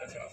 50।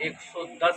110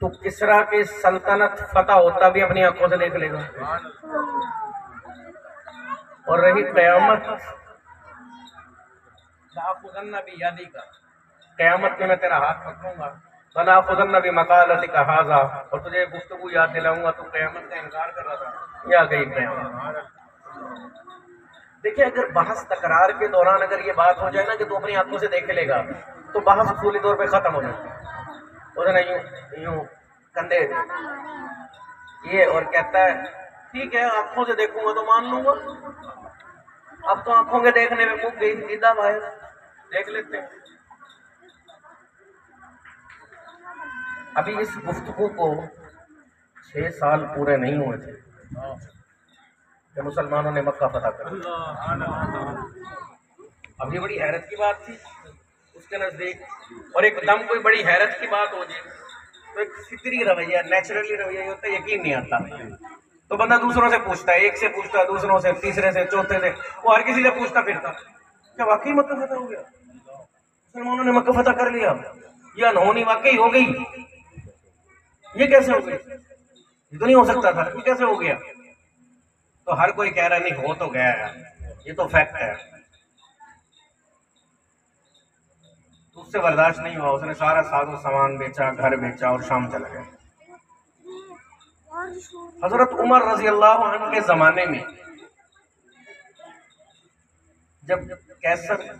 تو کسرا کی سلطنت فتح ہوتا بھی اپنی آنکھوں سے دیکھ لے گا. اور رہی قیامت، لآخذن بیدی کا، قیامت میں تیرا ہاتھ پکڑوں گا، وَلَآخُذَنَّ بِمَقَالَتِكَ هَٰذَا، اور تجھے گفتگو یاد دلاؤں گا، تو قیامت کا انکار کر رہا تھا، یہ آ گئی قیامت. دیکھیں اگر بحث تکرار کے دوران اگر یہ بات ہو جائے نا کہ تو اپنی آنکھوں سے دیکھ لے گا، تو بحث اصولی طور پہ ختم ہو جاتی ہے. وہ نا یوں کندھے یہ اور کہتا ہے ٹھیک ہے آنکھوں سے دیکھوں گا تو مان لوں گا. اب تو آنکھوں کے دیکھنے میں منہ گئی سیدھا باہر دیکھ لیتے ہیں. ابھی اس گفتگو کو 6 سال پورے نہیں ہوئے تھے کہ مسلمانوں نے مکہ فتح کر دیا. اب یہ بڑی حیرت کی بات تھی اس کے نزدیک، اور ایک دم کوئی بڑی حیرت کی بات ہو جائے تو ایک فطری رویہ، نیچرلی رویہ یہ ہوتا ہے، یقین نہیں آتا. تو بندہ دوسروں سے پوچھتا ہے، ایک سے پوچھتا ہے، دوسروں سے، تیسرے سے، چوتھے سے، وہ ہر کسی سے پوچھتا پھرتا کیا واقعی مکہ فتح ہو گیا، مسلمانوں نے مکہ فتح کر لیا، یہ انہونی واقعی ہو گئی، یہ کیسے ہو گئی، یہ تو نہیں ہو سکتا تھا، یہ کیسے ہو گیا. تو ہر کوئی کہہ رہا نہیں ہو تو گیا ہے، یہ تو فیکٹ ہے. تو اس سے برداشت نہیں ہوا، اس نے سارا ساز و سامان بیچا، گھر بیچا اور شام چلا گیا. حضرت عمر رضی اللہ عنہ کے زمانے میں جب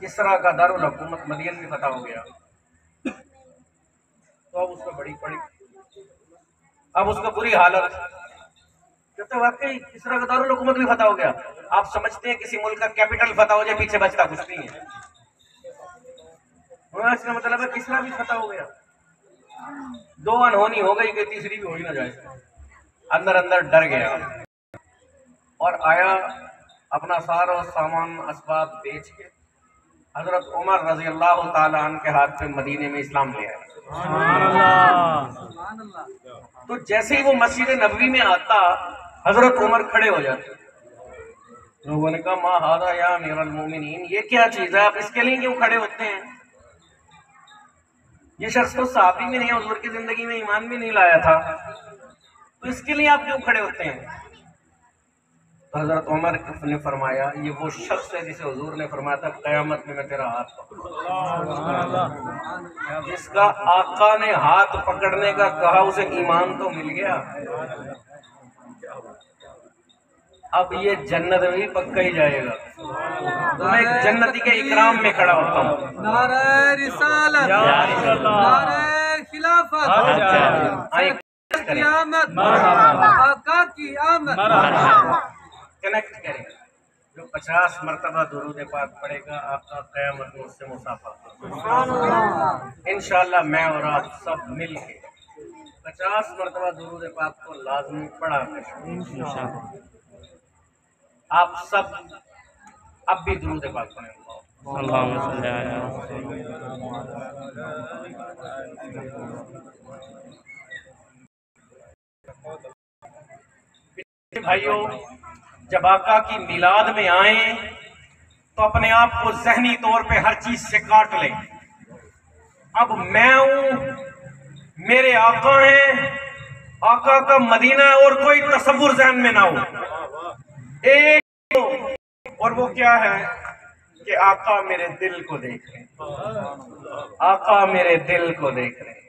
کسرا کا دارالحکومت مدین میں فتح ہو گیا تو اب اس کو اب اس کو بری حالت، کہتے واقعی کسرا کا دارالحکومت بھی فتح ہو گیا. آپ سمجھتے ہیں کسی ملک کا کیپٹل فتح ہو جائے پیچھے بچتا کچھ نہیں ہے، اس کا مطلب ہے کسرا بھی فتح ہو گیا. 2 انہونی ہو گئی کہ تیسری بھی ہو ہی نہ جائے. اندر اندر ڈر گیا اور آیا اپنا سارا سامان اسباب بیچ کے حضرت عمر رضی اللہ تعالی عنہ کے ہاتھ پہ مدینے میں اسلام لے آیا. تو جیسے ہی وہ مسجد نبوی میں آتا حضرت عمر کھڑے ہو جاتے. لوگوں نے کہا ما ھذا یا امیر المومنین، یہ کیا چیز ہے، آپ اس کے لیے کیوں کھڑے ہوتے ہیں، یہ شخص تو صحابی بھی نہیں ہے، حضور کی زندگی میں ایمان بھی نہیں لایا تھا، تو اس کے لیے آپ کیوں کھڑے ہوتے ہیں. تو حضرت عمر نے فرمایا یہ وہ شخص ہے جسے حضور نے فرمایا تھا قیامت میں تیرا ہاتھ پکڑوں، جس کا آقا نے ہاتھ پکڑنے کا کہا اسے ایمان تو مل گیا، اب یہ جنت میں بھی پکا ہی جائے گا. تو میں ایک جنتی کے اکرام میں کھڑا ہوتا ہوں. نعرہ رسالت، نعرہ خلافت، قیامت، آقا کی آمد. کنیکٹ کریں، جو 50 مرتبہ درود پاک پڑھے گا آقا قیامت میں اس سے مصافحہ. انشاءاللہ میں اور آپ سب مل کے 50 مرتبہ درود پاک کو لازمی پڑھا کریں. آپ سب اب بھی درود پاک پڑھیں. بھائیوں جب آقا کی میلاد میں آئیں تو اپنے آپ کو ذہنی طور پہ ہر چیز سے کاٹ لیں. اب میں ہوں، میرے آقا ہیں، آقا کا مدینہ ہے، اور کوئی تصور ذہن میں نہ ہو. ایک اور وہ کیا ہے کہ آقا میرے دل کو دیکھ رہے ہیں، آقا میرے دل کو دیکھ رہے ہیں.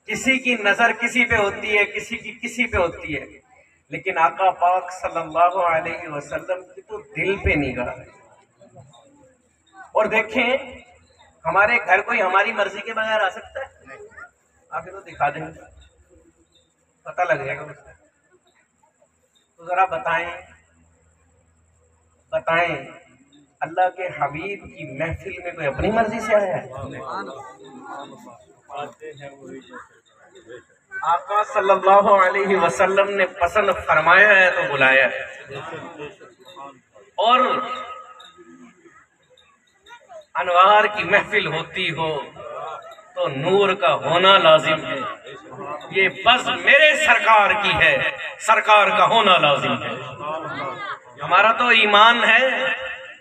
کسی کی نظر کسی پہ ہوتی ہے، کسی کی کسی پہ ہوتی ہے، لیکن آقا پاک صلی اللہ علیہ وسلم کی تو دل پہ نگاہ ہے. اور دیکھیں ہمارے گھر کوئی ہماری مرضی کے بغیر آ سکتا ہے؟ آگے تو دکھا دیں گے، پتہ لگ جائے گا. تو ذرا بتائیں اللہ کے حبیب کی محفل میں کوئی اپنی مرضی سے آیا ہے؟ آقا صلی اللہ علیہ وسلم نے پسند فرمایا ہے تو بلایا ہے. اور انوار کی محفل ہوتی ہو تو نور کا ہونا لازم ہے. یہ بس میرے سرکار کی ہے، سرکار کا ہونا لازم ہے. ہمارا تو ایمان ہے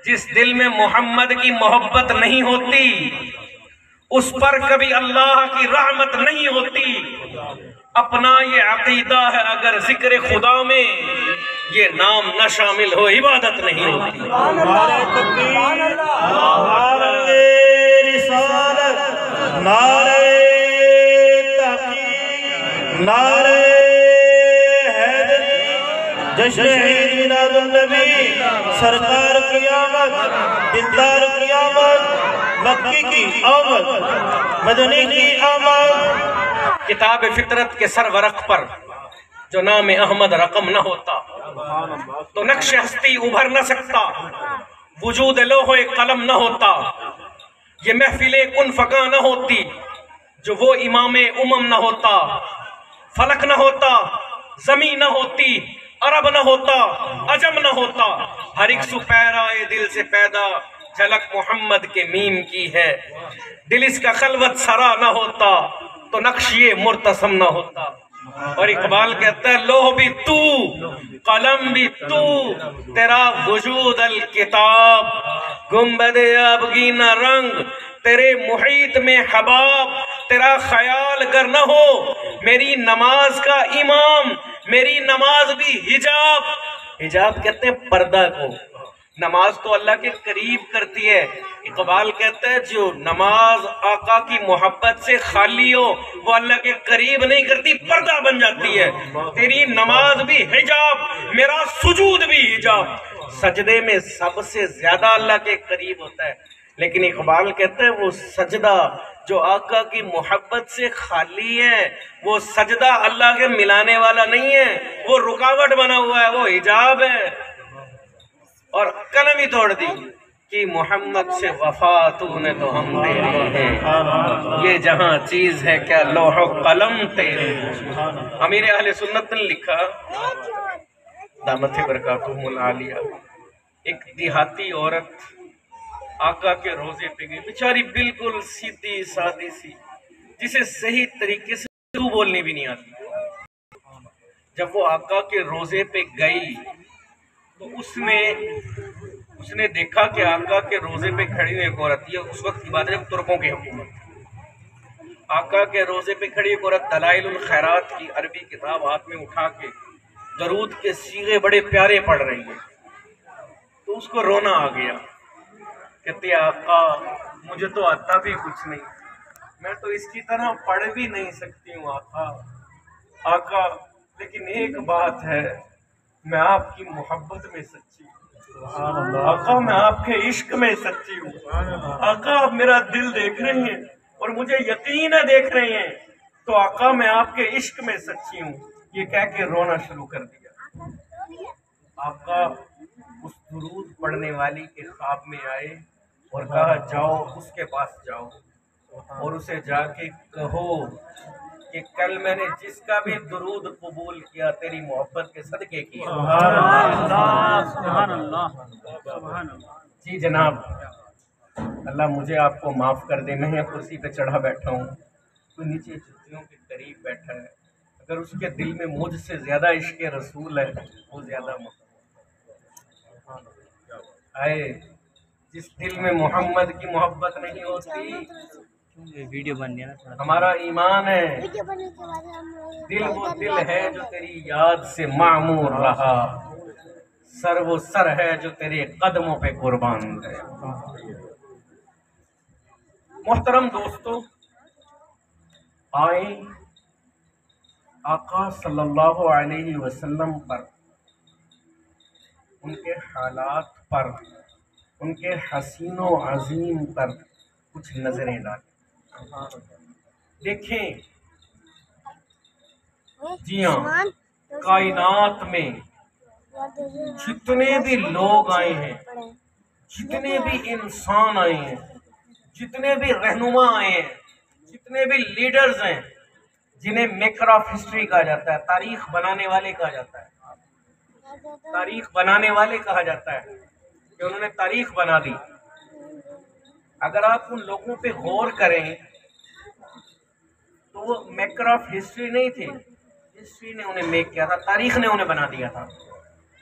جس دل میں محمد کی محبت نہیں ہوتی اس پر کبھی اللہ کی رحمت نہیں ہوتی۔ اپنا یہ عقیدہ ہے اگر ذکر خدا میں یہ نام نہ شامل ہو عبادت نہیں ہوتی۔ نعرہ تکبیر، نعرہ رسالت، نعرہ تحقیق، نعرہ حیدری، جشن عید میلاد النبی، سرکار کی آمد، دلدار کی آمد، مکی کی آمد، مدنی کی آمد۔ کتاب فطرت کے سرورق پر جو نام احمد رقم نہ ہوتا تو نقش ہستی ابھر نہ سکتا، وجود لوح قلم نہ ہوتا، یہ محفل کن فکا نہ ہوتی، جو وہ امام امم نہ ہوتا، فلک نہ ہوتا، زمین نہ ہوتی، عرب نہ ہوتا، عجم نہ ہوتا، ہر ایک سو پیرائے دل سے پیدا جھلک محمد کے میم کی ہے، دل اس کا خلوت سرا نہ ہوتا تو نقش یہ مرتسم نہ ہوتا۔ اور اقبال کہتا ہے لوح بھی تو، قلم بھی تو، تیرا وجود الکتاب، گنبد آبگینہ رنگ، تیرے محیط میں حباب، تیرا خیال اگر نہ ہو میری نماز کا امام، میری نماز بھی حجاب۔ حجاب کہتے ہیں پردہ کو، نماز تو اللہ کے قریب کرتی ہے۔ اقبال کہتا ہے جو نماز آقا کی محبت سے خالی ہو وہ اللہ کے قریب نہیں کرتی، پردہ بن جاتی ہے۔ تیری نماز بھی حجاب، میرا سجود بھی حجاب۔ سجدے میں سب سے زیادہ اللہ کے قریب ہوتا ہے، لیکن اقبال کہتا ہے وہ سجدہ جو آقا کی محبت سے خالی ہے وہ سجدہ اللہ کے ملانے والا نہیں ہے، وہ رکاوٹ بنا ہوا ہے، وہ حجاب ہے۔ اور قلم ہی توڑ دی کہ محمد سے وفا تو نے تو ہم تیری ہیں، یہ جہاں چیز ہے کیا لوح و قلم تیرے۔ امیر اہل سنت نے لکھا دامت برکاتہم العالیہ، ایک دیہاتی عورت آقا کے روزے پہ گئی، بیچاری بالکل سیدھی سادی سی، جسے صحیح طریقے سے اردو بولنی بھی نہیں آتی۔ جب وہ آقا کے روزے پہ گئی تو اس نے دیکھا کہ آقا کے روزے پہ کھڑی ہوئی ایک عورت، یہ اس وقت کی بات ہے جب ترکوں کی حکومت، آقا کے روزے پہ کھڑی ایک عورت دلائل الخیرات کی عربی کتاب ہاتھ میں اٹھا کے درود کے صیغے بڑے پیارے پڑھ رہی ہے۔ تو اس کو رونا آ گیا، کہتی آقا مجھے تو آتا بھی کچھ نہیں، میں تو اس کی طرح پڑھ بھی نہیں سکتی ہوں آقا، لیکن ایک بات ہے میں آپ کی محبت میں سچی ہوں، آقا میں آپ کے عشق میں سچی ہوں، آقا آپ میرا دل دیکھ رہے ہیں اور مجھے یقین ہے دیکھ رہے ہیں، تو آقا میں آپ کے عشق میں سچی ہوں۔ یہ کہہ کے رونا شروع کر دیا۔ آقا اس درود پڑھنے والی کے خواب میں آئے اور کہا جاؤ اس کے پاس جاؤ اور اسے جا کے کہو کہ کل میں نے جس کا بھی درود قبول کیا تیری محبت کے صدقے کیا۔ سبحان اللہ، سبحان اللہ۔ جی جناب، اللہ مجھے آپ کو معاف کر دے، میں کرسی پہ چڑھا بیٹھا ہوں، کوئی نیچے جتیوں کے قریب بیٹھا ہے، اگر اس کے دل میں مجھ سے زیادہ عشق رسول ہے وہ زیادہ آئے، جس دل میں محمد کی محبت نہیں ہوتی ویڈیو بن گیا نا، ہمارا ایمان ہے، دل وہ دل ہے جو تیری یاد سے معمور رہا، سر وہ سر ہے جو تیرے قدموں پہ قربان ہے۔ محترم دوستو، آئیں آقا صلی اللہ علیہ وسلم پر، ان کے حالات پر، ان کے حسین و عظیم پر کچھ نظریں ڈالیں۔ دیکھیں، جی ہاں، کائنات میں جتنے بھی لوگ آئے ہیں، جتنے بھی انسان آئے ہیں، جتنے بھی رہنما آئے ہیں، جتنے بھی لیڈرز ہیں، جنہیں میکر آف ہسٹری کہا جاتا ہے، تاریخ بنانے والے کہا جاتا ہے، تاریخ بنانے والے کہا جاتا ہے کہ انہوں نے تاریخ بنا دی۔ اگر آپ ان لوگوں پہ غور کریں تو وہ میکر آف ہسٹری نہیں تھے، ہسٹری نے انہیں میک کیا تھا، تاریخ نے انہیں بنا دیا تھا۔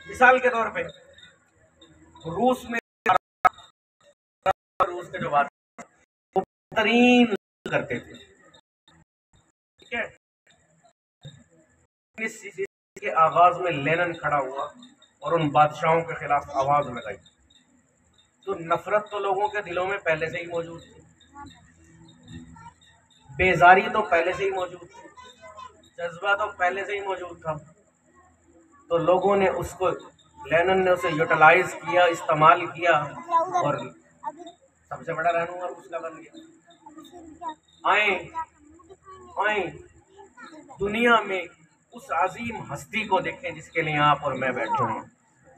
مثال کے طور پہ روس میں، روس کے جو بات بہترین کرتے تھے، ٹھیک ہے. کے آغاز میں لینن کھڑا ہوا اور ان بادشاہوں کے خلاف آواز لگائی. تو نفرت تو لوگوں کے دلوں میں پہلے سے ہی موجود تھی، بیزاری تو پہلے سے ہی موجود تھی، جذبہ تو پہلے سے ہی موجود تھا. تو لوگوں نے اس کو، لینن نے اسے یوٹیلائز کیا، استعمال کیا، اور سب سے بڑا رہنما اس کا بن گیا. آئیں دنیا میں اس عظیم ہستی کو دیکھیں جس کے لیے آپ اور میں بیٹھے ہیں.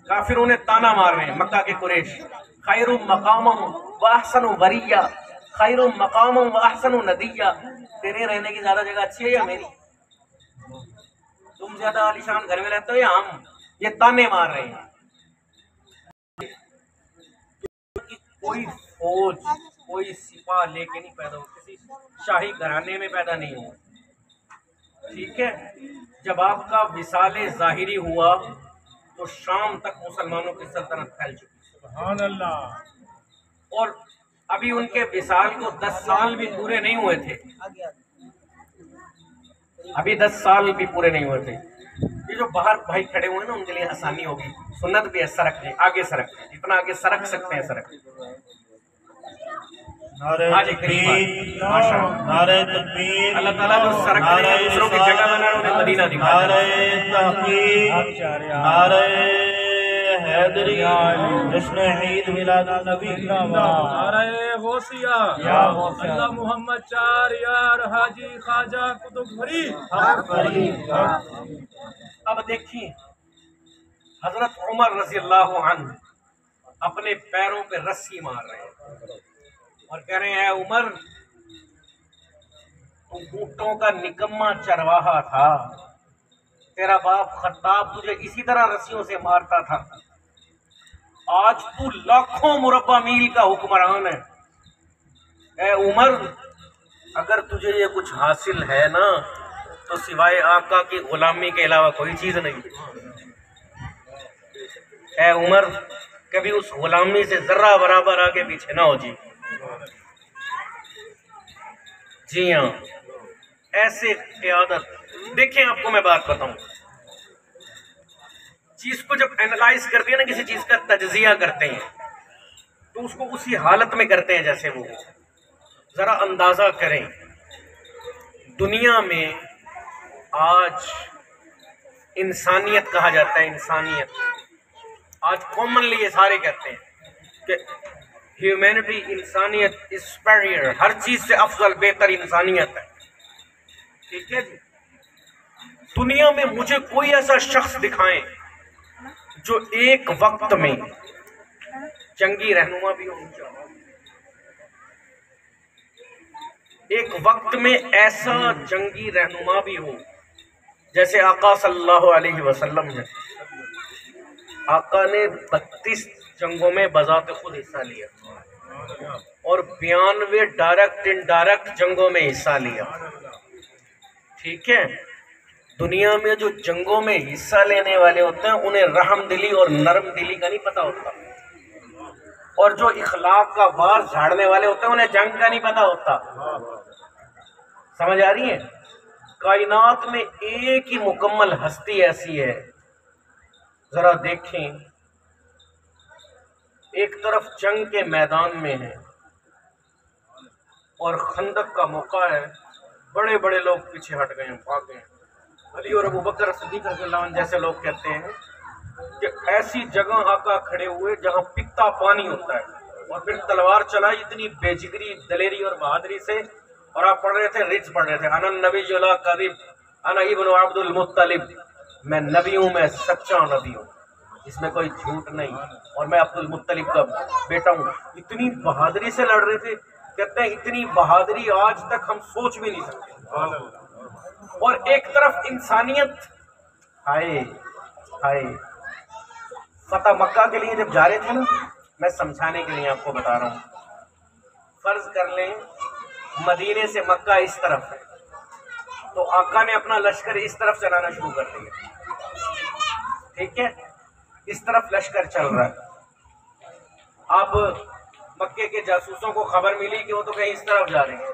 کافروں نے تانا مار رہے ہیں، مکہ کے قریش، خیر مقام و احسن وریہ، خیر مقام و احسن ندیہ. تیرے رہنے کی زیادہ جگہ اچھی ہے یا میری؟ تم زیادہ عالیشان گھر میں رہتے ہو یا ہم؟ یہ تانے مار رہے ہیں. کوئی فوج، کوئی سپاہ لے کے نہیں پیدا ہو، کسی شاہی گھرانے میں پیدا نہیں ہوا، ٹھیک ہے. جب آپ کا وصال ظاہری ہوا تو شام تک مسلمانوں کی سلطنت پھیل چکی. سبحان اللہ. اور ابھی ان کے وصال کو 10 سال بھی پورے نہیں ہوئے تھے، ابھی 10 سال بھی پورے نہیں ہوئے تھے. یہ جو باہر بھائی کھڑے ہوئے ہیں نا، ان کے لیے آسانی ہوگی. سنت بھی ہے، سرک لیں، آگے سرک لیں، جتنا آگے سرک سکتے ہیں سرک. نعرہ تکبیر، نعرہ تکبیر، اللہ تعالیٰ جو سرک لیں دوسروں کی جگہ بنا رہے انہیں مدینہ دکھا نعرہ دیں. تحقیق، نعرہ حیدری، جشن عید میلاد النبی. نعرہ غوثیہ، اللہ محمد چار یار حاجی خواجہ قطب فرید. اب دیکھیں حضرت عمر رضی اللہ عنہ اپنے پیروں پہ رسی مار رہے ہیں اور کہہ رہے ہیں، اے عمر تو اونٹوں کا نکما چرواہا تھا، تیرا باپ خطاب تجھے اسی طرح رسیوں سے مارتا تھا، آج تو لاکھوں مربع میل کا حکمران ہے. اے عمر اگر تجھے یہ کچھ حاصل ہے نا تو سوائے آقا کی غلامی کے علاوہ کوئی چیز نہیں. اے عمر کبھی اس غلامی سے ذرہ برابر آگے پیچھے نہ ہو. جی ہاں، ایسے قیادت. دیکھیں آپ کو میں بات بتاؤں، چیز کو جب اینالائز کرتے ہیں نا، کسی چیز کا تجزیہ کرتے ہیں تو اس کو اسی حالت میں کرتے ہیں جیسے وہ. ذرا اندازہ کریں، دنیا میں آج انسانیت کہا جاتا ہے، انسانیت آج کامنلی یہ سارے کہتے ہیں کہ ہیومینٹی، انسانیت از سپیریئر، ہر چیز سے افضل بہتر انسانیت ہے. ٹھیک ہے جی. دنیا میں مجھے کوئی ایسا شخص دکھائیں جو ایک وقت میں جنگی رہنما بھی ہو، ایک وقت میں ایسا جنگی رہنما بھی ہو جیسے آقا صلی اللہ علیہ وسلم ہے. آقا نے 32 جنگوں میں بذات خود حصہ لیا اور 92 ڈائریکٹ انڈائریکٹ جنگوں میں حصہ لیا. ٹھیک ہے. دنیا میں جو جنگوں میں حصہ لینے والے ہوتے ہیں انہیں رحم دلی اور نرم دلی کا نہیں پتا ہوتا، اور جو اخلاق کا وار جھاڑنے والے ہوتے ہیں انہیں جنگ کا نہیں پتا ہوتا. سمجھ آ رہی ہے؟ کائنات میں ایک ہی مکمل ہستی ایسی ہے، ذرا دیکھیں، ایک طرف جنگ کے میدان میں ہے اور خندق کا موقع ہے، بڑے بڑے لوگ پیچھے ہٹ گئے ہیں، بھاگ گئے ہیں. علی اور ابوبکر صدیق رضی اللہ عنہ جیسے لوگ کہتے ہیں کہ ایسی جگہ آقا کھڑے ہوئے جہاں پکتا پانی ہوتا ہے اور پھر تلوار چلائی اتنی بے جگری، دلیری اور بہادری سے، اور آپ پڑھ رہے تھے، رچ پڑھ رہے تھے، انا النبی لا کذب انا ابن عبد المطلب، میں نبی ہوں، میں سچا نبی ہوں، اس میں کوئی جھوٹ نہیں، اور میں عبد المطلب کا بیٹا ہوں. اتنی بہادری سے لڑ رہے تھے. کہتے ہیں اتنی بہادری آج تک ہم سوچ بھی نہیں سکتے. اور ایک طرف انسانیت، ہائے ہائے. فتح مکہ کے لیے جب جا رہے تھے نا، میں سمجھانے کے لیے آپ کو بتا رہا ہوں، فرض کر لیں مدینے سے مکہ اس طرف ہے تو آقا نے اپنا لشکر اس طرف چلانا شروع کر دیا. ٹھیک ہے، اس طرف لشکر چل رہا ہے. اب مکے کے جاسوسوں کو خبر ملی کہ وہ تو کہیں اس طرف جا رہے ہیں،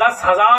10,000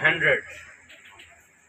100,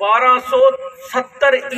1270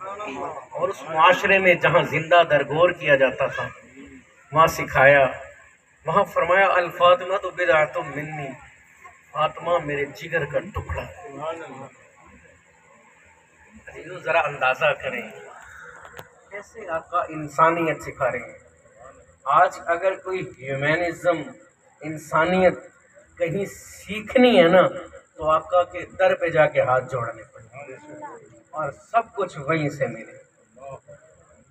اور اس معاشرے میں جہاں زندہ درگور کیا جاتا تھا وہاں سکھایا، وہاں فرمایا الفاطمہ تو بدعۃ منی، فاطمہ میرے جگر کا ٹکڑا ہے۔ عزیزو ذرا اندازہ کریں کیسے آقا انسانیت سکھا رہے ہیں۔ آج اگر کوئی ہیومنزم، انسانیت کہیں سیکھنی ہے نا تو آقا کے در پہ جا کے ہاتھ جوڑنے پڑے اور سب کچھ وہیں سے ملے۔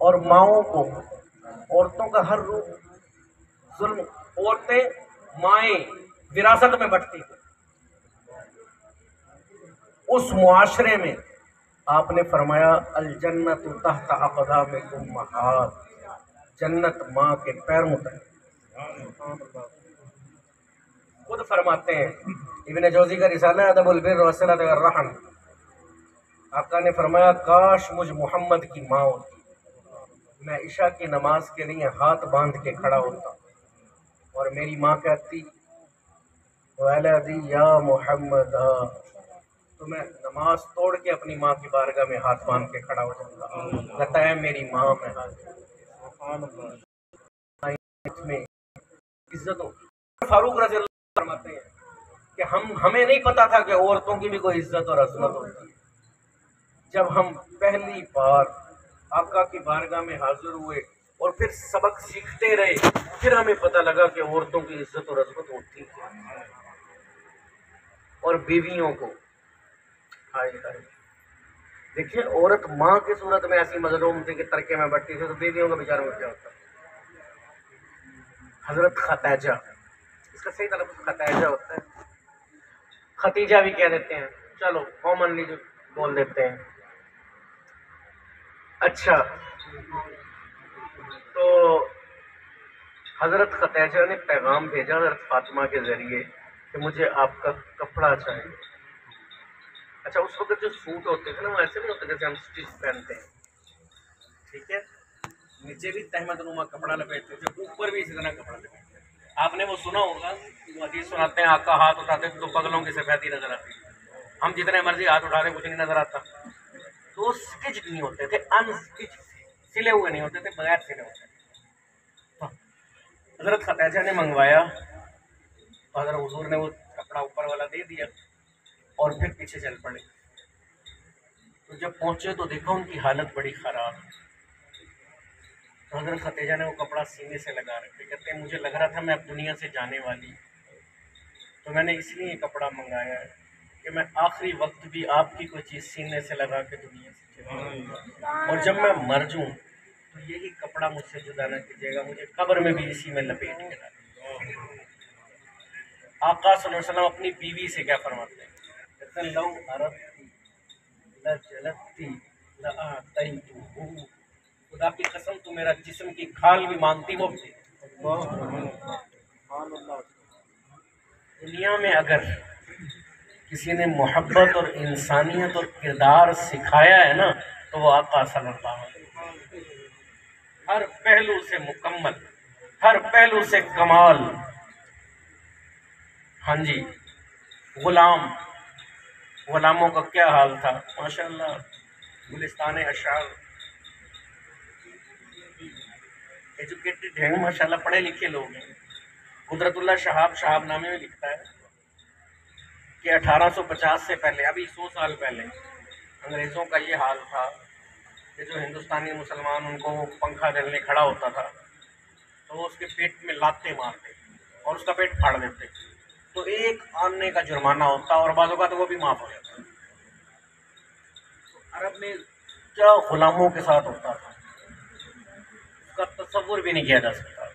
اور ماؤں کو، عورتوں کا ہر روپ ظلم، عورتیں مائیں وراثت میں بٹتی ہیں۔ اس معاشرے میں آپ نے فرمایا الجنت تحت اقدام امہات، جنت ماں کے پیر متعلق۔ خود فرماتے ہیں ابن جوزی کا رسالہ ادب البر وصلۃ الرحم، آقا نے فرمایا کاش مجھ محمد کی ماں ہوتی، میں عشاء کی نماز کے لیے ہاتھ باندھ کے کھڑا ہوتا اور میری ماں کہتی ولدی یا محمد، تو میں نماز توڑ کے اپنی ماں کی بارگاہ میں ہاتھ باندھ کے کھڑا ہو جاتا، کہتا ہے میری ماں میں میں عزت ہو۔ فاروق رضی اللہ عنہ فرماتے ہیں کہ ہمیں نہیں پتا تھا کہ عورتوں کی بھی کوئی عزت اور عظمت ہوتی ہے۔ جب ہم پہلی بار آقا کی بارگاہ میں حاضر ہوئے اور پھر سبق سیکھتے رہے، پھر ہمیں پتہ لگا کہ عورتوں کی عزت اور عظمت ہوتی ہے۔ اور بیویوں کو دیکھیں، عورت ماں کی صورت میں ایسی مظلوم تھی کہ ترکے میں بٹتی تھی، تو بیویوں کا بیچاروں میں کیا ہوتا ہے؟ حضرت خدیجہ، اس کا صحیح تلفظ خدیجہ ہوتا ہے، ختیجہ بھی کہہ دیتے ہیں، چلو کامنلی جو بول دیتے ہیں۔ اچھا، تو حضرت خدیجہ نے پیغام بھیجا حضرت فاطمہ کے ذریعے کہ مجھے آپ کا کپڑا چاہیے۔ اچھا، اس وقت جو سوٹ ہوتے تھے نا وہ ایسے نہیں ہوتے جیسے ہم اسٹچ پہنتے ہیں، ٹھیک ہے، نیچے بھی تہمت نما کپڑا لپیٹتے تھے، اوپر بھی اسی طرح کپڑا لپیٹتے تھے۔ آپ نے وہ سنا ہوگا، وہ حدیث سناتے ہیں آقا ہاتھ اٹھاتے تو پگلوں کی سفیدی نظر آتی، ہم جتنے مرضی ہاتھ اٹھا دیں کچھ نہیں نظر آتا۔ تو اسٹچ نہیں ہوتے تھے، ان اسٹچ، سلے ہوئے نہیں ہوتے تھے، بغیر سلے ہوتے تھے۔ حضرت خدیجہ نے منگوایا، حضرت حضور نے وہ کپڑا اوپر والا دے دیا اور پھر پیچھے چل پڑے۔ تو جب پہنچے تو دیکھا ان کی حالت بڑی خراب ہے۔ تو حضرت خدیجہ نے وہ کپڑا سینے سے لگا رکھے، کہتے ہیں مجھے لگ رہا تھا میں اب دنیا سے جانے والی، تو میں نے اس لیے یہ کپڑا منگایا ہے کہ میں آخری وقت بھی آپ کی کوئی چیز سینے سے لگا کے دنیا سے چلی جاؤں، اور جب میں مر جوں تو یہی کپڑا مجھ سے جدا نہ کیجیے گا، مجھے قبر میں بھی اسی میں لپیٹ کے رکھیں۔ آقا صلی اللہ علیہ وسلم اپنی بیوی سے کیا فرماتے ہیں؟ کہتے ہیں لو اردتی لجلتی لآتیتہ، خدا کی قسم تو میرا جسم کی کھال بھی مانگتی وہ بھی۔ دنیا میں اگر کسی نے محبت اور انسانیت اور کردار سکھایا ہے نا تو وہ آقا صلی اللہ علیہ وسلم، ہر پہلو سے مکمل، ہر پہلو سے کمال۔ ہاں جی، غلاموں کا کیا حال تھا، ماشاءاللہ گلستان اشعار، ایجوکیٹڈ ہیں ماشاءاللہ، پڑھے لکھے لوگ ہیں۔ قدرت اللہ شہاب نامے میں لکھتا ہے کہ 1850 سے پہلے، ابھی 100 سال پہلے انگریزوں کا یہ حال تھا کہ جو ہندوستانی مسلمان ان کو پنکھا جلنے کھڑا ہوتا تھا تو وہ اس کے پیٹ میں لاتے مارتے اور اس کا پیٹ پھاڑ دیتے، تو ایک آنے کا جرمانہ ہوتا اور بعض اوقات وہ بھی معاف ہو جاتا۔ عرب میں کیا غلاموں کے ساتھ ہوتا تھا اس کا تصور بھی نہیں کیا جا سکتا،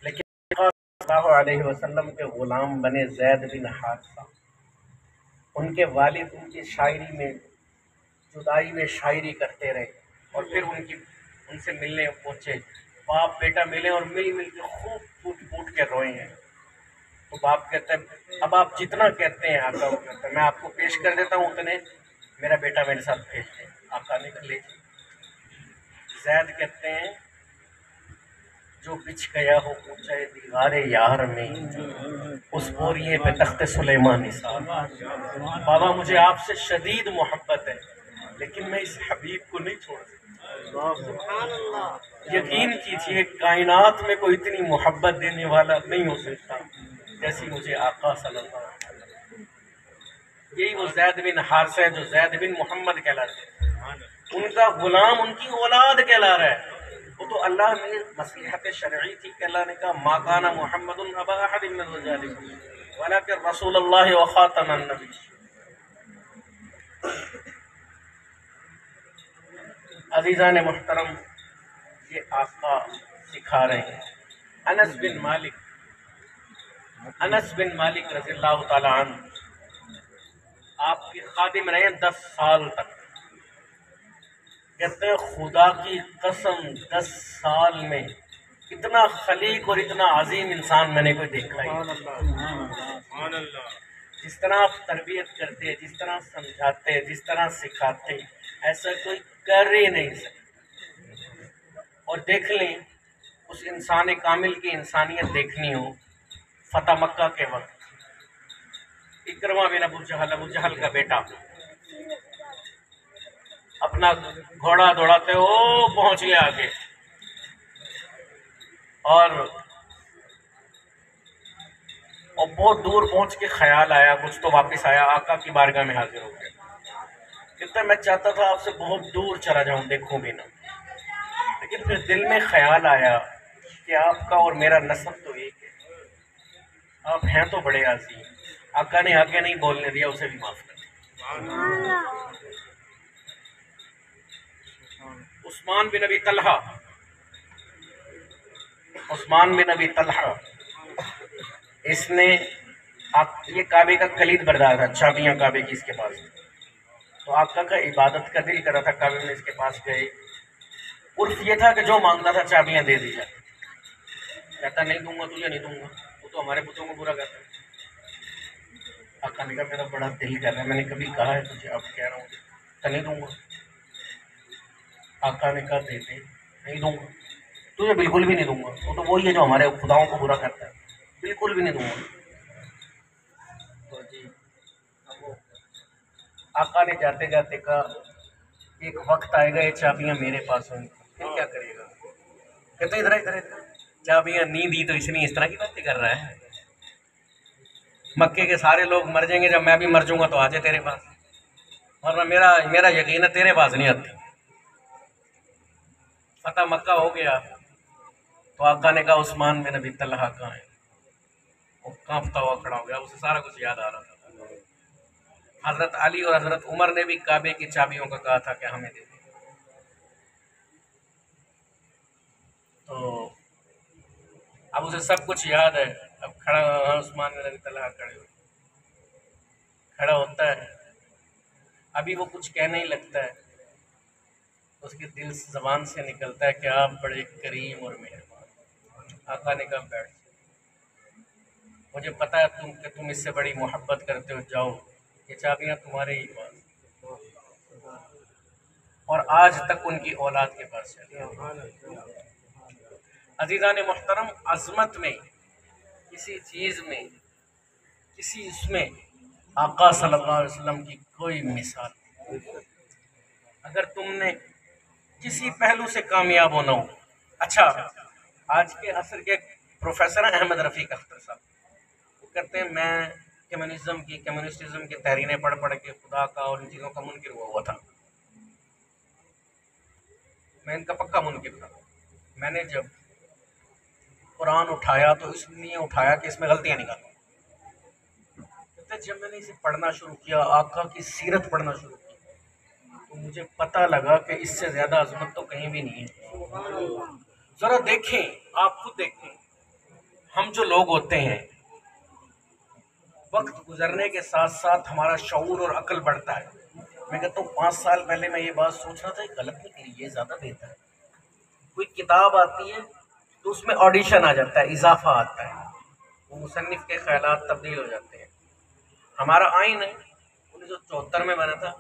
لیکن صلی اللہ علیہ وسلم کے غلام بنے زید بن حارثہ، ان کے والد ان کی شاعری میں، جدائی میں شاعری کرتے رہے اور پھر ان سے ملنے پہنچے، باپ بیٹا ملے اور مل کے خوب پھوٹ کے روئے ہیں۔ تو باپ کہتا ہے اب آپ جتنا کہتے ہیں آقا وہ کہتا ہے میں آپ کو پیش کر دیتا ہوں اتنے، میرا بیٹا میرے ساتھ بھیج دیں۔ آقا نے کہا لے جی۔ زید کہتے ہیں جو بچھ گیا ہو اونچے دیوار یار میں، اس بوریے پہ تخت سلیمان نثار، بابا مجھے آپ سے شدید محبت ہے، لیکن میں اس حبیب کو نہیں چھوڑ سکتا. یقین کیجیے کائنات میں کوئی اتنی محبت دینے والا نہیں ہو سکتا جیسی مجھے آقا صلی اللہ علیہ وسلم. یہی وہ زید بن حارثہ ہے جو زید بن محمد کہلاتے ہیں. ان کا غلام ان کی اولاد کہلا رہا ہے. وہ تو اللہ نے مصلحت شرعی تھی کہ اللہ نے کہا ما کان محمد ابا احد من رجالکم ولکن رسول اللہ وخاتم النبی. عزیزان محترم، یہ آقا سکھا رہے ہیں. انس بن مالک رضی اللہ تعالی عنہ آپ کے خادم رہے 10 سال تک. کہتے ہیں خدا کی قسم 10 سال میں اتنا خلیق اور اتنا عظیم انسان میں نے کوئی دیکھا ہی. جس طرح آپ تربیت کرتے، جس طرح سمجھاتے، جس طرح سکھاتے، ایسا کوئی کر ہی نہیں سکتا. اور دیکھ لیں اس انسان کامل کی انسانیت دیکھنی ہو، فتح مکہ کے وقت اکرمہ بن ابو جہل کا بیٹا اپنا گھوڑا دوڑاتے ہو پہنچ گیا آگے، اور بہت دور پہنچ کے خیال آیا، کچھ تو واپس آیا، آقا کی بارگاہ میں حاضر ہو گیا. کہتا میں چاہتا تھا آپ سے بہت دور چلا جاؤں، دیکھوں بھی نہ، لیکن پھر دل میں خیال آیا کہ آپ کا اور میرا نسب تو ایک ہے، آپ ہیں تو بڑے عظیم. آقا نے آگے نہیں بولنے دیا، اسے بھی معاف کر دیا. عثمان بن ابی طلحہ اس نے یہ کعبے کا کلید بردار تھا، چابیاں کعبے کی اس کے پاس. تو آقا کا عبادت کا دل کر رہا تھا، کعبے میں اس کے پاس گئے. عرف یہ تھا کہ جو مانگتا تھا چابیاں دے دی جاتی. کہتا نہیں دوں گا، تجھے نہیں دوں گا، وہ تو ہمارے بتوں کو برا کرتا ہے. آقا نے کہا میرا بڑا دل کر رہا ہے، میں نے کبھی کہا ہے تجھے، اب کہہ رہا ہوں تو نہیں دوں گا. آقا نے کہا دے دے. نہیں دوں گا، تجھے بالکل بھی نہیں دوں گا، وہ تو وہی ہے جو ہمارے خداؤں کو برا کرتا ہے، بالکل بھی نہیں دوں گا. تو جی آقا نے جاتے جاتے کہا ایک وقت آئے گا یہ چابیاں میرے پاس ہوں گی، پھر کیا کرے گا؟ کہتے ادھر چابیاں نہیں دی تو اس طرح کی باتیں کر رہا ہے. مکے کے سارے لوگ مر جائیں گے، جب میں بھی مر جاؤں گا تو آ جائے تیرے پاس، ورنہ میرا یقین ہے تیرے پاس نہیں آتی. فتح مکہ ہو گیا تو آقا نے کہا عثمان بن ابی طلحہ کہاں ہے؟ وہ کانپتا ہوا کھڑا ہو گیا، اسے سارا کچھ یاد آ رہا تھا. حضرت علی اور حضرت عمر نے بھی کعبے کی چابیوں کا کہا تھا کہ ہمیں دے دیں. تو اب اسے سب کچھ یاد ہے. اب کھڑا عثمان بن ابی طلحہ کھڑا ہوتا ہے، ابھی وہ کچھ کہنے ہی لگتا ہے، اس کے دل زبان سے نکلتا ہے کہ آپ بڑے کریم اور مہربان. آقا نے کہا بیٹھ، مجھے پتا ہے کہ تم اس سے بڑی محبت کرتے ہو، جاؤ یہ چابیاں تمہارے ہی پاس، اور آج تک ان کی اولاد کے پاس چلی. عزیزان محترم، عظمت میں، کسی چیز میں، کسی اس میں آقا صلی اللہ علیہ وسلم کی کوئی مثال نہیں. اگر تم نے کسی پہلو سے کامیاب ہونا ہو. اچھا، آج کے عصر کے پروفیسر ہیں احمد رفیق اختر صاحب، وہ کہتے ہیں میں کمیونسٹزم کی تحریریں پڑھ کے خدا کا اور ان چیزوں کا منکر ہوا تھا. میں ان کا پکا منکر تھا. میں نے جب قرآن اٹھایا تو اس لیے اٹھایا کہ اس میں غلطیاں نکالوں. جب میں نے اسے پڑھنا شروع کیا، آقا کی سیرت پڑھنا شروع کی، تو مجھے پتہ لگا کہ اس سے زیادہ عظمت تو کہیں بھی نہیں ہے. ذرا دیکھیں، آپ خود دیکھیں، ہم جو لوگ ہوتے ہیں وقت گزرنے کے ساتھ ساتھ ہمارا شعور اور عقل بڑھتا ہے. میں کہتا ہوں 5 سال پہلے میں یہ بات سوچ رہا تھا کہ غلط نکلی، یہ زیادہ بہتر ہے. کوئی کتاب آتی ہے تو اس میں آڈیشن آ جاتا ہے، اضافہ آتا ہے، وہ مصنف کے خیالات تبدیل ہو جاتے ہیں. ہمارا آئین ہے 1974 میں بنا تھا،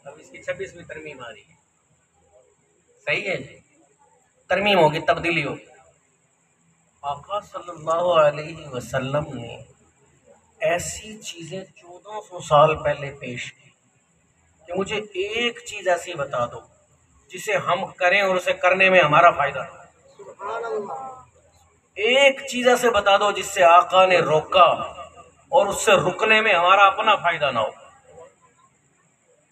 اب اس کی 26ویں ترمیم آ رہی ہے. صحیح ہے جی، ترمیم ہوگی، تبدیلی ہوگی. آقا صلی اللہ علیہ وسلم نے ایسی چیزیں 1400 سال پہلے پیش کی کہ مجھے ایک چیز ایسی بتا دو جسے ہم کریں اور اسے کرنے میں ہمارا فائدہ ہو۔ ایک چیز ایسے بتا دو جس سے آقا نے روکا اور اس سے رکنے میں ہمارا اپنا فائدہ نہ ہو۔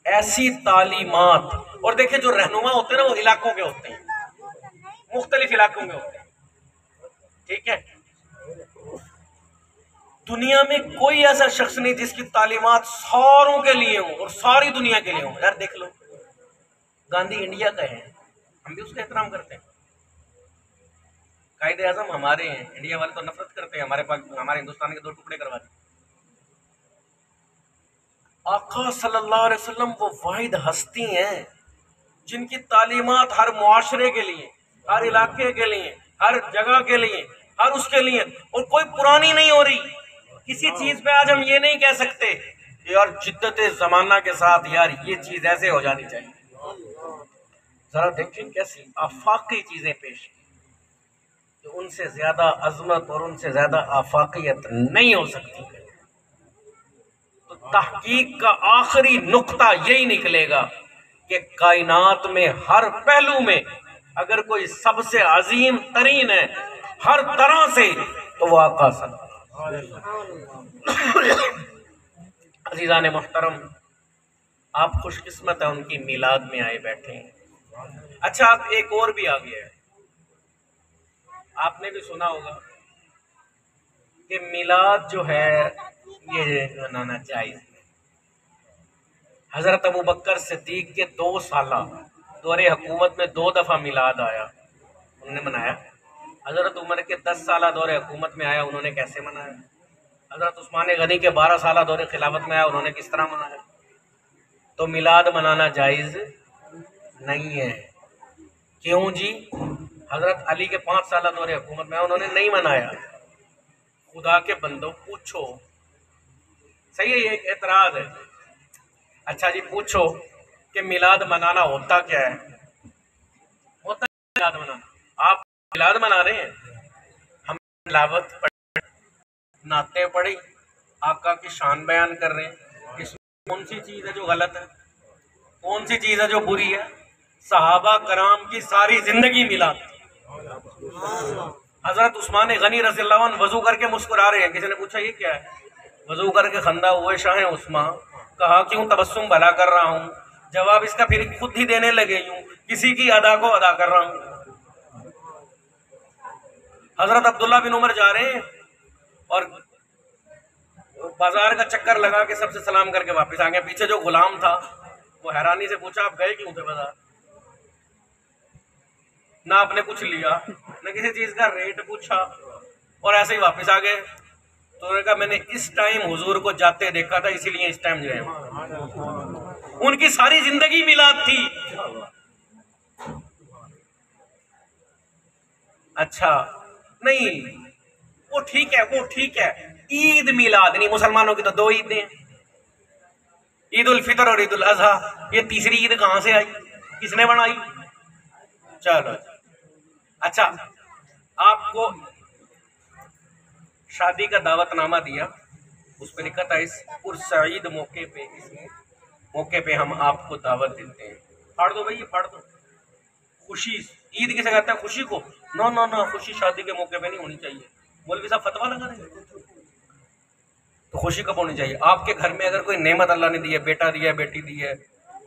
ایسی تعلیمات، اور دیکھیں جو رہنما ہوتے ہیں نا وہ علاقوں کے ہوتے ہیں، مختلف علاقوں کے ہوتے ہیں، ٹھیک ہے؟ دنیا میں کوئی ایسا شخص نہیں جس کی تعلیمات ساروں کے لیے ہوں اور ساری دنیا کے لیے ہوں۔ یار دیکھ لو، گاندھی انڈیا کا ہے، ہم بھی اس کا احترام کرتے ہیں۔ قائد اعظم ہمارے ہیں، انڈیا والے تو نفرت کرتے ہیں، ہمارے ہندوستان کے 2 ٹکڑے کروا دیے۔ آقا صلی اللہ علیہ وسلم وہ واحد ہستی ہیں جن کی تعلیمات ہر معاشرے کے لیے، ہر علاقے کے لیے، ہر جگہ کے لیے، ہر اس کے لیے، اور کوئی پرانی نہیں ہو رہی۔ کسی چیز پہ آج ہم یہ نہیں کہہ سکتے کہ یار جدت زمانہ کے ساتھ یار یہ چیز ایسے ہو جانی چاہیے۔ ذرا دیکھیں کیسی آفاقی چیزیں پیش کی کہ ان سے زیادہ عظمت اور ان سے زیادہ آفاقیت نہیں ہو سکتی۔ تو تحقیق کا آخری نقطہ یہی نکلے گا کہ کائنات میں ہر پہلو میں اگر کوئی سب سے عظیم ترین ہے ہر طرح سے تو وہ آقا صلی اللہ علیہ وسلم۔ عزیزان محترم، آپ خوش قسمت ہیں ان کی میلاد میں آئے بیٹھے ہیں۔ اچھا، آپ ایک اور بھی آ گیا ہے، آپ نے بھی سنا ہوگا کہ میلاد جو ہے یہ منانا جائز ہے۔ حضرت ابوبکر صدیق کے 2 سالہ دور حکومت میں 2 دفعہ میلاد آیا، انہوں نے منایا۔ حضرت عمر کے 10 سالہ دور حکومت میں آیا، انہوں نے کیسے منایا؟ حضرت عثمان غنی کے 12 سالہ دور خلافت میں آیا، انہوں نے کس طرح منایا؟ تو میلاد منانا جائز نہیں ہے۔ کیوں جی؟ حضرت علی کے 5 سالہ دور حکومت میں آیا، انہوں نے نہیں منایا۔ خدا کے بندوں پوچھو، صحیح ہے، یہ ایک اعتراض ہے۔ اچھا جی پوچھو کہ میلاد منانا ہوتا کیا ہے؟ ہوتا ہے میلاد منانا؟ آپ میلاد منا رہے ہیں، ہم تلاوت پڑھ، نعتیں پڑھی، آقا کی شان بیان کر رہے ہیں، اس میں کون سی چیز ہے جو غلط ہے؟ کون سی چیز ہے جو بری ہے؟ صحابہ کرام کی ساری زندگی میلاد تھی۔ حضرت عثمان غنی رضی اللہ عنہ وضو کر کے مسکرا رہے ہیں، کسی نے پوچھا یہ کیا ہے؟ وضو کر کے خندہ ہوئے شاہ عثمان، کہا کیوں تبسم بھلا کر رہا ہوں، جواب اس کا پھر خود ہی دینے لگے، یوں کسی کی ادا کو ادا کر رہا ہوں۔ حضرت عبداللہ بن عمر جا رہے ہیں اور بازار کا چکر لگا کے سب سے سلام کر کے واپس آ گئے۔ پیچھے جو غلام تھا وہ حیرانی سے پوچھا آپ گئے کیوں تھے بازار؟ نہ آپ نے کچھ لیا، نہ کسی چیز کا ریٹ پوچھا، اور ایسے ہی واپس آ گئے۔ تو انہوں نے کہا میں نے اس ٹائم حضور کو جاتے دیکھا تھا، اسی لیے اس ٹائم جو ہے ان کی ساری زندگی میلاد تھی۔ اچھا نہیں، وہ ٹھیک ہے، وہ ٹھیک ہے، عید میلاد نہیں، مسلمانوں کی تو 2 عیدیں ہیں، عید الفطر اور عید الاضحیٰ۔ یہ تیسری عید کہاں سے آئی؟ کس نے بنائی؟ چلو اچھا، آپ کو شادی کا دعوت نامہ دیا، اس پہ لکھا تھا اس پرسعید موقع پہ، اس موقع پہ ہم آپ کو دعوت دیتے ہیں۔ پھاڑ دو بھائی، پھاڑ دو۔ خوشی عید کسے کہتے ہیں؟ خوشی کو؟ نو نو نو، خوشی شادی کے موقع پہ نہیں ہونی چاہیے۔ مولوی صاحب فتویٰ لگا رہے ہیں، تو خوشی کب ہونی چاہیے؟ آپ کے گھر میں اگر کوئی نعمت اللہ نے دی ہے، بیٹا دیا ہے، بیٹی دی ہے،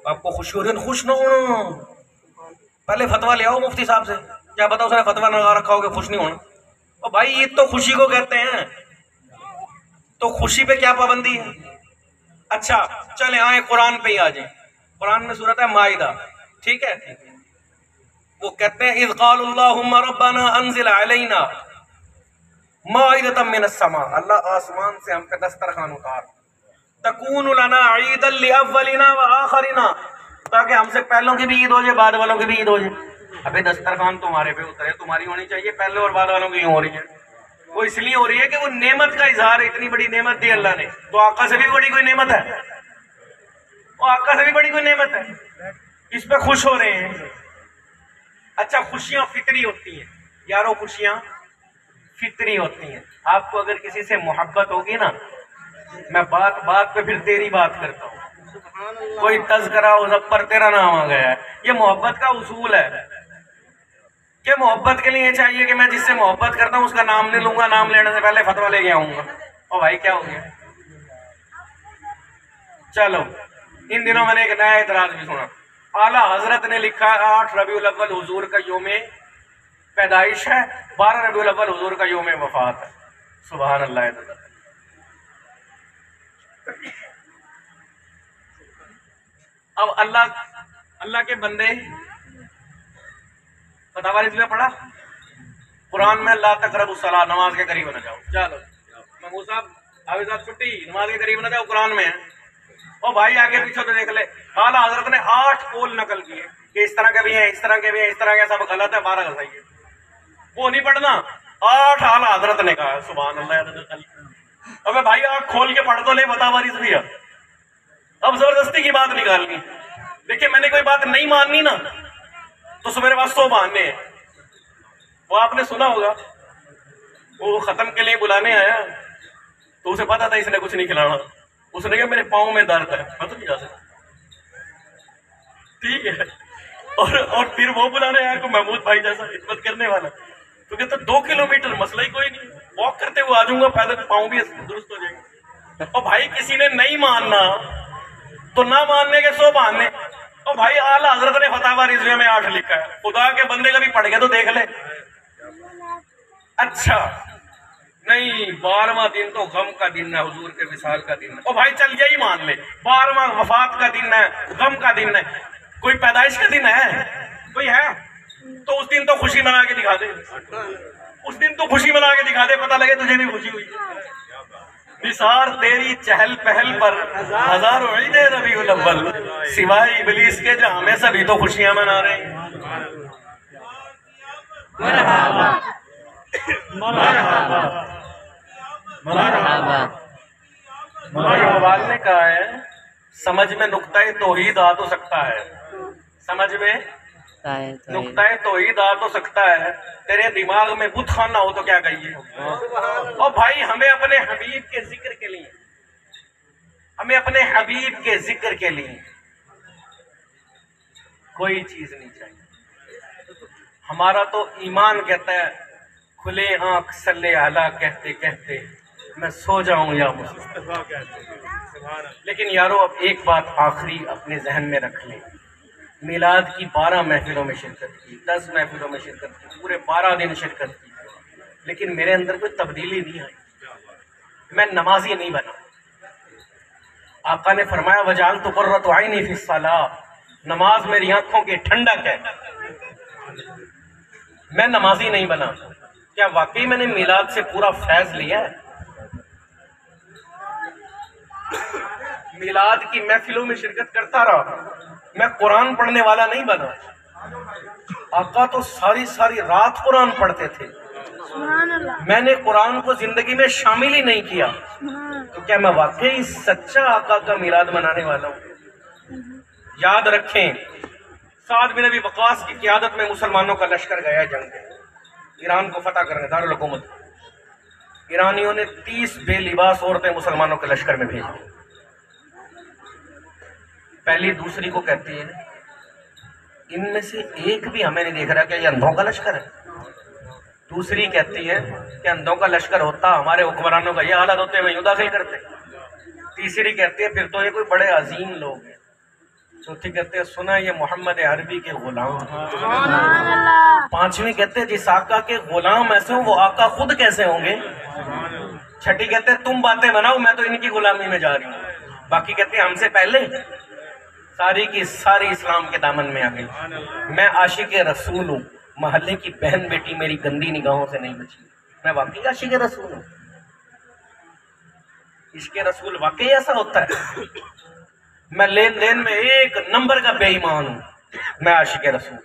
آپ کو خوشی ہو رہی ہے، خوش نہ ہونا، پہلے فتویٰ لے آؤ مفتی صاحب سے، کیا پتا اس نے فتویٰ لگا رکھا ہو کہ خوش نہیں ہونا۔ اور بھائی عید تو خوشی کو کہتے ہیں، تو خوشی پہ کیا پابندی ہے؟ اچھا چلیں آئیں قرآن پہ ہی آ جائیں۔ قرآن میں سورۃ ہے مائدہ، ٹھیک ہے، وہ کہتے ہیں اذ قال اللہم ربنا انزل علینا مائدۃ من السماء، اللہ آسمان سے ہم پہ دسترخوان اتار، تکون لنا عیدا لاولنا وآخرنا، تاکہ ہم سے پہلوں کی بھی عید ہو جائے، بعد والوں کی بھی عید ہو جائے۔ ابھی دسترخوان تمہارے پہ اترے، تمہاری ہونی چاہیے، پہلے اور بعد والوں کی ہو رہی ہے۔ وہ اس لیے ہو رہی ہے کہ وہ نعمت کا اظہار ہے، اتنی بڑی نعمت دی اللہ نے، تو آقا سے بھی بڑی کوئی نعمت ہے؟ وہ آقا سے بھی بڑی کوئی نعمت ہے، اس پہ خوش ہو رہے ہیں۔ اچھا خوشیاں فطری ہوتی ہیں یارو، خوشیاں فطری ہوتی ہیں۔ آپ کو اگر کسی سے محبت ہوگی نا، میں بات بات پہ پھر تیری بات کرتا ہوں، کوئی تذکرہ مظفر تیرا نام آ گیا ہے. یہ محبت کا اصول ہے کہ محبت کے لیے یہ چاہیے کہ میں جس سے محبت کرتا ہوں اس کا نام نہیں لوں گا, نام لینے سے پہلے فتویٰ لے کے آؤں گا. اور بھائی کیا ہو گیا؟ چلو ان دنوں میں نے ایک نیا اعتراض بھی سنا. اعلیٰ حضرت نے لکھا 8 ربیع الاول حضور کا یوم پیدائش ہے, 12 ربیع الاول حضور کا یوم وفات ہے. سبحان اللہ. اب اللہ کے بندے فتاوی رضویہ پڑھا قرآن میں لا تقربوا الصلاۃ, نماز کے قریب نہ جاؤ. چلو محمود صاحب حافظ صاحب چھٹی, نماز کے قریب نہ جاؤ قرآن میں ہے. اور بھائی آگے پیچھے تو دیکھ لے, اعلیٰ حضرت نے 8 قول نقل کیے کہ اس طرح کے بھی ہیں, اس طرح کے بھی ہیں, اس طرح کے, سب غلط ہے, 12 صحیح ہے. وہ نہیں پڑھنا, 8 اعلیٰ حضرت نے کہا. سبحان اللہ. ابے بھائی آنکھ کھول کے پڑھ تو لے فتاوی رضویہ. اب زبردستی کی بات نکالنی. دیکھیں میں نے کوئی بات نہیں ماننی نا تو میرے پاس 100 بہانے ہیں. وہ آپ نے سنا ہوگا, وہ ختم کے لیے بلانے آیا تو اسے پتا تھا اس نے کچھ نہیں کھلانا. اس نے کہا میرے پاؤں میں درد ہے, میں تو نہیں جا سکتا. ٹھیک ہے. اور پھر وہ بلانے آیا کو محمود بھائی جیسا خدمت کرنے والا, تو کہتا 2 کلومیٹر مسئلہ ہی کوئی نہیں, واک کرتے ہوئے آ جاؤں گا, پیدل پاؤں بھی درست ہو جائیں گے. اور بھائی کسی نے نہیں ماننا تو نہ ماننے کے 100 بہانے. اور بھائی اعلیٰ حضرت نے فتاوی رضویہ میں 8 لکھا ہے. خدا کے بندے کا بھی پڑھ گیا تو دیکھ لے. اچھا نہیں, 12واں دن تو غم کا دن ہے, حضور کے وصال کا دن ہے. اور بھائی چل یہی مان لے, 12واں وفات کا دن ہے, غم کا دن ہے. کوئی پیدائش کا دن ہے کوئی ہے تو اس دن تو خوشی منا کے دکھا دے. اس دن تو خوشی منا کے دکھا دے, پتہ لگے تجھے بھی خوشی ہوئی. نثار تیری چہل پہل پر ہزاروں عید ربیع الاول, سوائے ابلیس کے جہاں میں سبھی تو خوشیاں منا رہے ہیں. مرحبا مرحبا مرحبا. اقبال نے کہا ہے سمجھ میں نقطۂ توحید آ تو سکتا ہے, سمجھ میں نقطۂ توحید آ تو سکتا ہے, تیرے دماغ میں بت خانہ ہو تو کیا کہیے. اور بھائی ہمیں اپنے حبیب کے ذکر کے لیے, ہمیں اپنے حبیب کے ذکر کے لیے کوئی چیز نہیں چاہیے. ہمارا تو ایمان کہتا ہے کھلے آنکھ صلی اعلیٰ کہتے کہتے میں سو جاؤں یا مصطفیٰ. لیکن یارو اب ایک بات آخری اپنے ذہن میں رکھ لیں, میلاد کی 12 محفلوں میں شرکت کی, 10 محفلوں میں شرکت کی, پورے 12 دن شرکت کی, لیکن میرے اندر کوئی تبدیلی نہیں آئی. میں نمازی نہیں بنا. آقا نے فرمایا وجعلت قرۃ عینی فی الصلاۃ, نماز میری آنکھوں کی ٹھنڈک ہے. میں نمازی نہیں بنا. کیا واقعی میں نے میلاد سے پورا فیض لیا ہے؟ میلاد کی محفلوں میں شرکت کرتا رہا, میں قرآن پڑھنے والا نہیں بنا. آقا تو ساری رات قرآن پڑھتے تھے, میں نے قرآن کو زندگی میں شامل ہی نہیں کیا. تو کیا میں واقعی سچا آقا کا میلاد منانے والا ہوں؟ یاد رکھیں سعد بن ابی وقاص کی قیادت میں مسلمانوں کا لشکر گیا جنگ میں, ایران کو فتح کرنے, دارالحکومت. ایرانیوں نے 30 بے لباس عورتیں مسلمانوں کے لشکر میں بھیجی. پہلی دوسری کو کہتی ہے ان میں سے ایک بھی ہمیں نہیں دیکھ رہا کہ یہ اندھوں کا لشکر ہے. دوسری کہتی ہے کہ اندھوں کا لشکر ہوتا ہمارے حکمرانوں کا یہ حالت ہوتے ہوئے یوں داخل کرتے. تیسری کہتی ہے پھر تو یہ کوئی بڑے عظیم لوگ ہیں. چوتھی کہتے ہیں سنا یہ محمد عربی کے غلام. پانچویں کہتے ہیں جس آقا کے غلام ایسے ہوں وہ آقا خود کیسے ہوں گے. چھٹی کہتے ہیں تم باتیں بناؤ میں تو ان کی غلامی میں جا رہی ہوں. باقی کہتے ہیں ہم سے پہلے ساری کی ساری اسلام کے دامن میں آ گئی. میں عاشق رسول ہوں, محلے کی بہن بیٹی میری گندی نگاہوں سے نہیں بچی. میں واقعی عاشق رسول ہوں. عشق رسول واقعی ایسا ہوتا ہے. میں لین دین میں 1 نمبر کا بے ایمان ہوں. میں عاشق رسول.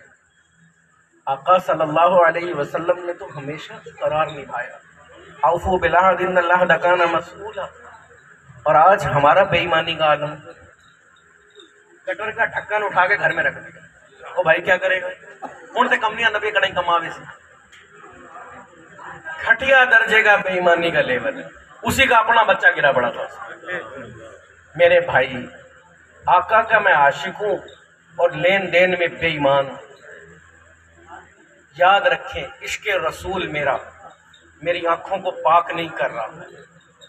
آقا صلی اللہ علیہ وسلم نے تو ہمیشہ قرار نبھایا, اوفوا بالعہد ان العہد کان مسئولا. اور آج ہمارا بے ایمانی کا عالم, کٹر کا ڈھکن اٹھا کے گھر میں رکھ دیا. وہ بھائی کیا کرے گا, کون سے کم نہیں نبی کڑائی کماوے سے. گھٹیا درجے کا بے ایمانی کا لیول ہے. اسی کا اپنا بچہ گرا پڑا تھا. میرے بھائی آقا کا میں عاشق ہوں اور لین دین میں بے ایمان ہوں۔ یاد رکھیں عشق رسول میرا میری آنکھوں کو پاک نہیں کر رہا،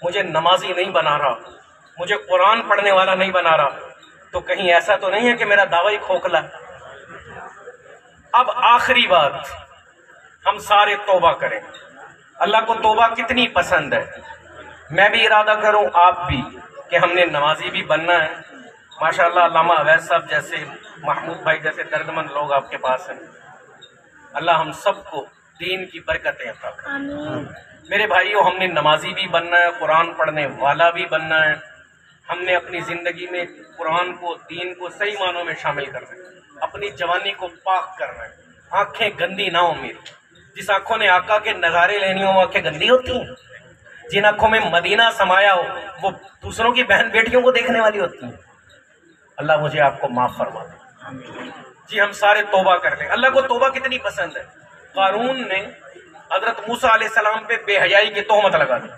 مجھے نمازی نہیں بنا رہا، مجھے قرآن پڑھنے والا نہیں بنا رہا، تو کہیں ایسا تو نہیں ہے کہ میرا دعویٰ ہی کھوکھلا ہے۔ اب آخری بات، ہم سارے توبہ کریں۔ اللہ کو توبہ کتنی پسند ہے، میں بھی ارادہ کروں آپ بھی کہ ہم نے نمازی بھی بننا ہے۔ ماشاءاللہ علامہ اویس صاحب جیسے، محمود بھائی جیسے دردمند لوگ آپ کے پاس ہیں، اللہ ہم سب کو دین کی برکتیں عطا کرے۔ میرے بھائیوں، ہم نے نمازی بھی بننا ہے، قرآن پڑھنے والا بھی بننا ہے، ہم نے اپنی زندگی میں قرآن کو، دین کو صحیح معنوں میں شامل کرنا ہے، اپنی جوانی کو پاک کرنا ہے، آنکھیں گندی نہ ہوں میری۔ جس آنکھوں نے آقا کے نظارے لینی ہوں وہ آنکھیں گندی ہوتی ہیں؟ جن آنکھوں میں مدینہ سمایا ہو وہ دوسروں کی بہن بیٹیوں کو دیکھنے والی ہوتی ہیں؟ اللہ مجھے آپ کو معاف فرما دے۔ جی ہم سارے توبہ کر لیں۔ اللہ کو توبہ کتنی پسند ہے، قارون نے حضرت موسیٰ علیہ السلام پہ بے حیائی کی تہمت لگا دی۔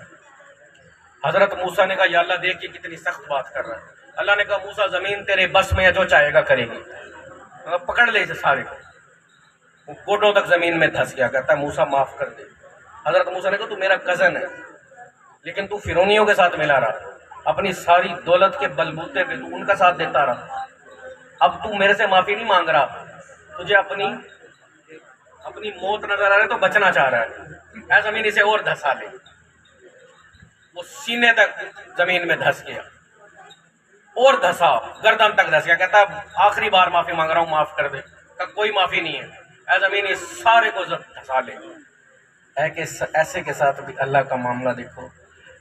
حضرت موسیٰ نے کہا یا اللہ دیکھ یہ کتنی سخت بات کر رہا ہے۔ اللہ نے کہا موسیٰ زمین تیرے بس میں ہے، جو چاہے گا کرے گی، پکڑ لے اسے سارے کو۔ وہ گھٹنوں تک زمین میں دھس گیا، کہتا ہے موسیٰ معاف کر دے۔ حضرت موسیٰ نے کہا تو میرا کزن ہے لیکن تو فرعونیوں کے ساتھ ملا رہا، اپنی ساری دولت کے بلبوتے پہ تو ان کا ساتھ دیتا رہا، اب تو میرے سے معافی نہیں مانگ رہا، تجھے اپنی موت نظر آ رہا ہے تو بچنا چاہ رہا ہے، اے زمین اسے اور دھسا لے۔ وہ سینے تک زمین میں دھس گیا اور دھسا، گردن تک دھس گیا، کہتا آخری بار معافی مانگ رہا ہوں، معاف کر دے۔ کہا کوئی معافی نہیں ہے، اے زمین اس سارے کو دھسا لے۔ ہے کہ ایسے کے ساتھ بھی اللہ کا معاملہ دیکھو۔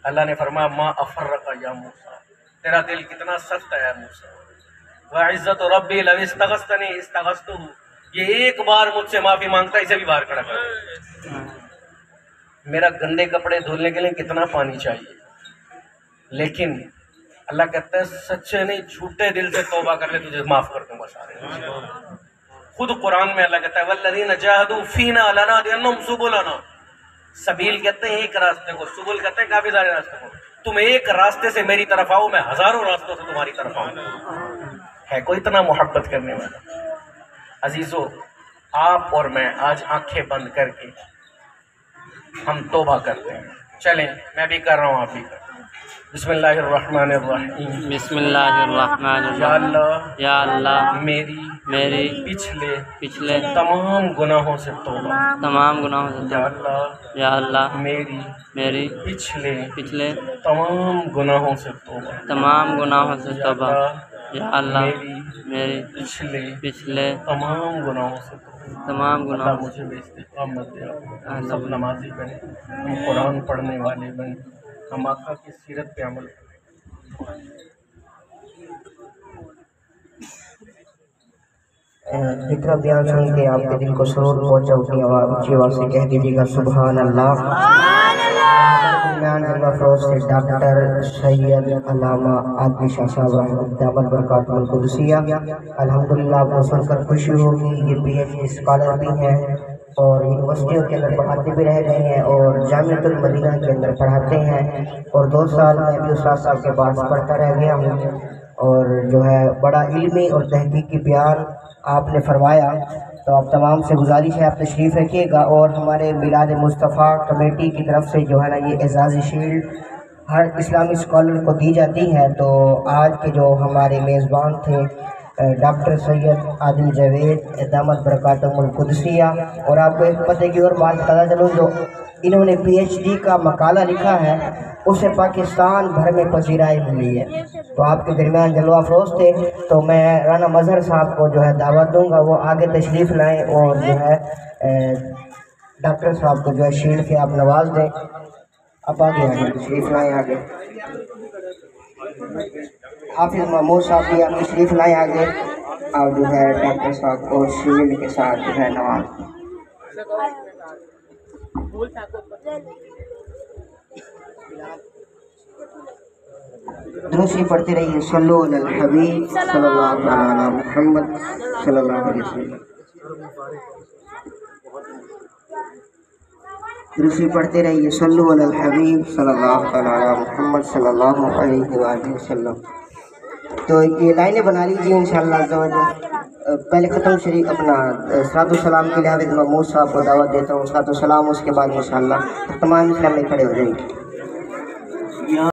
اللہ نے فرمایا ما افرق یا موسیٰ، تیرا دل کتنا سخت ہے موسیٰ، وعزت ربی لو استغثتنی استغثتہ، یہ ایک بار مجھ سے معافی مانگتا ہے اسے بھی باہر کھڑا کر۔ میرا گندے کپڑے دھلنے کے لیے کتنا پانی چاہیے، لیکن اللہ کہتا ہے سچے نہیں جھوٹے دل سے توبہ کر لے تجھے معاف کر دوں گا سارے۔ خود قرآن میں اللہ کہتا ہے والذین جاہدوا فینا لنہدینہم سبلنا، سبیل کہتے ہیں ایک راستے کو، سبل کہتے ہیں کافی سارے راستے کو۔ تم ایک راستے سے میری طرف آؤ، میں ہزاروں راستوں سے تمہاری طرف آؤں۔ ہے کوئی اتنا محبت کرنے والا؟ عزیزو آپ اور میں آج آنکھیں بند کر کے ہم توبہ کرتے ہیں۔ چلیں میں بھی کر رہا ہوں، آپ بھی کر۔ بسم اللہ الرحمن الرحیم۔ بسم اللہ الرحمن یا الرحیم۔ اللہ یا اللہ میری پچھلے تمام گناہوں سے توبہ۔ تمام گناہوں سے یا توبہ۔ اللہ یا اللہ میری پچھلے تمام گناہوں سے توبہ۔ تمام گناہوں سے یا توبہ۔ اللہ یا اللہ میری پچھلے تمام گناہوں سے توبہ۔ تمام اللہ گناہوں مجھے بے استقامت دے، ہم سب نمازی بنے، ہم قرآن پڑھنے والے بنے، ہم آقا کی سیرت پہ عمل کریں۔ ذکر بیان سن کے آپ کے دل کو سرور پہنچا، اپنی اونچی آواز سے کہہ دیجیے گا سبحان اللہ۔ درمیان جلوہ فروز سے ڈاکٹر سید علامہ عادل شاہ صاحب دامت برکاتہ القدسیہ، الحمدللہ آپ کو سن کر خوشی ہوگی، یہ پی ایچ ڈی اسکالر بھی ہیں اور یونیورسٹیوں کے اندر پڑھاتے بھی رہ گئے ہیں اور جامعۃ المدینہ کے اندر پڑھاتے ہیں، اور 2 سال میں بھی استاد صاحب کے پاس پڑھتا رہ گیا ہوں، اور جو ہے بڑا علمی اور تحقیقی بیان آپ نے فرمایا۔ تو آپ تمام سے گزارش ہے آپ تشریف رکھیے گا، اور ہمارے میلاد مصطفیٰ کمیٹی کی طرف سے جو ہے نا یہ اعزازی شیلڈ ہر اسلامی اسکالر کو دی جاتی ہے۔ تو آج کے جو ہمارے میزبان تھے ڈاکٹر سید عادل جاوید دامت برکاتہم القدسیہ، اور آپ کو ایک پتہ کی اور بات بتانا چلوں، جو انہوں نے پی ایچ ڈی کا مقالہ لکھا ہے اسے پاکستان بھر میں پذیرائی ملی ہے۔ تو آپ کے درمیان جلوہ افروز تھے، تو میں رانا مظہر صاحب کو جو ہے دعوت دوں گا وہ آگے تشریف لائیں اور جو ہے ڈاکٹر صاحب کو جو ہے شیلڈ کے آپ نواز دیں۔ آپ آگے تشریف لائیں، آگے حافظ محمود صاحب بھی آپ تشریف لائیں آگے، اور جو ہے ڈاکٹر صاحب کو شیلڈ کے ساتھ جو ہے نواز۔ درود پڑھتے رہیے، صلو علی الحبیب صلی اللہ علیہ محمد صلی اللہ علیہ وسلم۔ درود پڑھتے رہیے، صلو علی الحبیب صلی اللہ علیہ محمد صلی اللہ علیہ وسلم۔ تو یہ لائنیں بنا لیجیے انشاءاللہ عز و جل۔ پہلے ختم شریف اپنا صلاۃ السلام کے لیے حافظ محمود صاحب کو دعوت دیتا ہوں، صلاۃ السلام اس کے بعد انشاءاللہ تمام اسلام میں کھڑے ہو جائیں گے۔